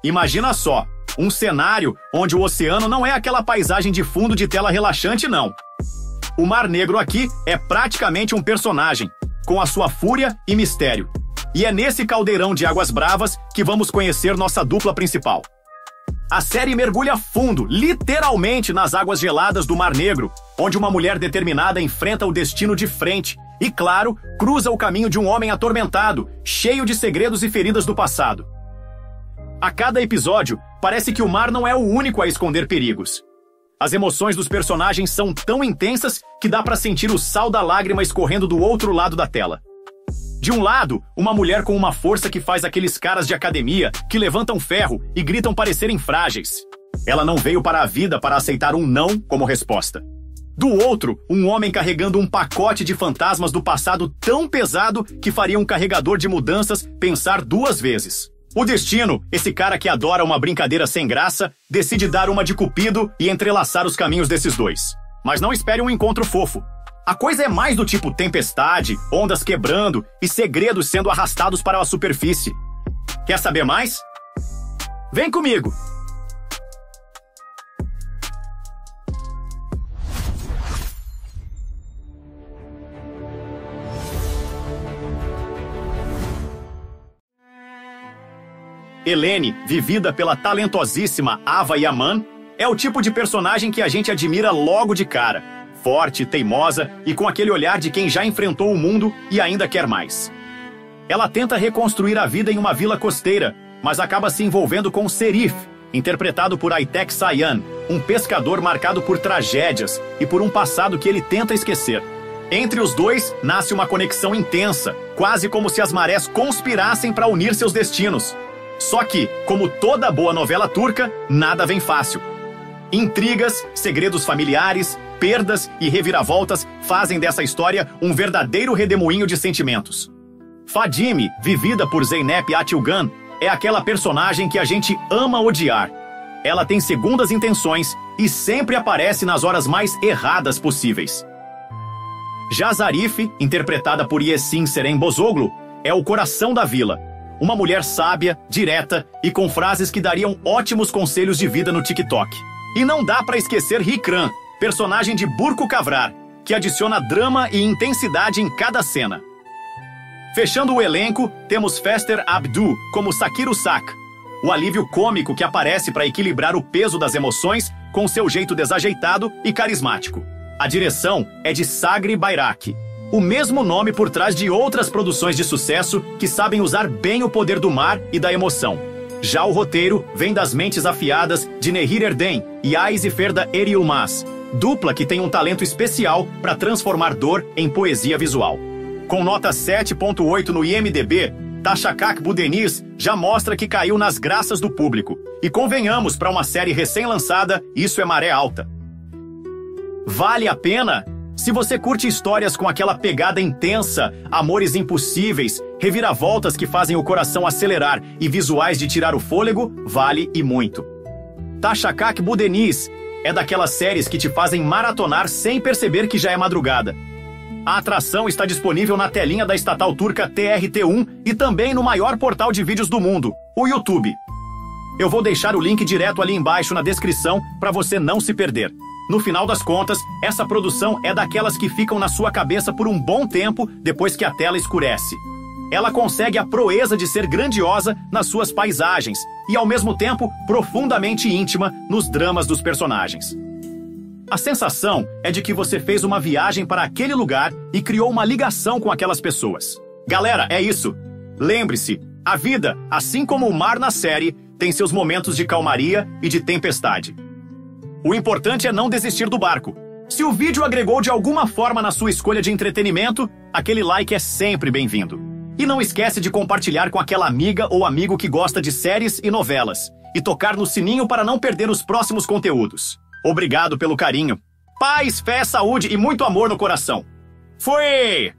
Imagina só, um cenário onde o oceano não é aquela paisagem de fundo de tela relaxante, não. O Mar Negro aqui é praticamente um personagem, com a sua fúria e mistério. E é nesse caldeirão de águas bravas que vamos conhecer nossa dupla principal. A série mergulha fundo, literalmente, nas águas geladas do Mar Negro, onde uma mulher determinada enfrenta o destino de frente e, claro, cruza o caminho de um homem atormentado, cheio de segredos e feridas do passado. A cada episódio, parece que o mar não é o único a esconder perigos. As emoções dos personagens são tão intensas que dá pra sentir o sal da lágrima escorrendo do outro lado da tela. De um lado, uma mulher com uma força que faz aqueles caras de academia que levantam ferro e gritam parecerem frágeis. Ela não veio para a vida para aceitar um não como resposta. Do outro, um homem carregando um pacote de fantasmas do passado tão pesado que faria um carregador de mudanças pensar 2 vezes. O destino, esse cara que adora uma brincadeira sem graça, decide dar uma de Cupido e entrelaçar os caminhos desses dois. Mas não espere um encontro fofo. A coisa é mais do tipo tempestade, ondas quebrando e segredos sendo arrastados para a superfície. Quer saber mais? Vem comigo! Eleni, vivida pela talentosíssima Ava Yaman, é o tipo de personagem que a gente admira logo de cara. Forte, teimosa e com aquele olhar de quem já enfrentou o mundo e ainda quer mais. Ela tenta reconstruir a vida em uma vila costeira, mas acaba se envolvendo com Serif, interpretado por Aitek Sayan, um pescador marcado por tragédias e por um passado que ele tenta esquecer. Entre os dois, nasce uma conexão intensa, quase como se as marés conspirassem para unir seus destinos. Só que, como toda boa novela turca, nada vem fácil. Intrigas, segredos familiares, perdas e reviravoltas fazem dessa história um verdadeiro redemoinho de sentimentos. Fadime, vivida por Zeynep Atilgan, é aquela personagem que a gente ama odiar. Ela tem segundas intenções e sempre aparece nas horas mais erradas possíveis. Já Zarif, interpretada por Yesin Seren Bozoglu, é o coração da vila. Uma mulher sábia, direta e com frases que dariam ótimos conselhos de vida no TikTok. E não dá pra esquecer Hikran, personagem de Burko Kavrar, que adiciona drama e intensidade em cada cena. Fechando o elenco, temos Fester Abdu como Sakir Usak, o alívio cômico que aparece para equilibrar o peso das emoções com seu jeito desajeitado e carismático. A direção é de Sagri Bayrak, o mesmo nome por trás de outras produções de sucesso que sabem usar bem o poder do mar e da emoção. Já o roteiro vem das mentes afiadas de Nehir Erden e Aizi Ferda Eriulmaz, dupla que tem um talento especial para transformar dor em poesia visual. Com nota 7.8 no IMDb, Tashakak Budeniz já mostra que caiu nas graças do público. E convenhamos, para uma série recém-lançada, isso é maré alta. Vale a pena? Se você curte histórias com aquela pegada intensa, amores impossíveis, reviravoltas que fazem o coração acelerar e visuais de tirar o fôlego, vale e muito. Tashakak Budeniz é daquelas séries que te fazem maratonar sem perceber que já é madrugada. A atração está disponível na telinha da estatal turca TRT1 e também no maior portal de vídeos do mundo, o YouTube. Eu vou deixar o link direto ali embaixo na descrição para você não se perder. No final das contas, essa produção é daquelas que ficam na sua cabeça por um bom tempo depois que a tela escurece. Ela consegue a proeza de ser grandiosa nas suas paisagens e, ao mesmo tempo, profundamente íntima nos dramas dos personagens. A sensação é de que você fez uma viagem para aquele lugar e criou uma ligação com aquelas pessoas. Galera, é isso. Lembre-se, a vida, assim como o mar na série, tem seus momentos de calmaria e de tempestade. O importante é não desistir do barco. Se o vídeo agregou de alguma forma na sua escolha de entretenimento, aquele like é sempre bem-vindo. E não esquece de compartilhar com aquela amiga ou amigo que gosta de séries e novelas. E tocar no sininho para não perder os próximos conteúdos. Obrigado pelo carinho. Paz, fé, saúde e muito amor no coração. Fui!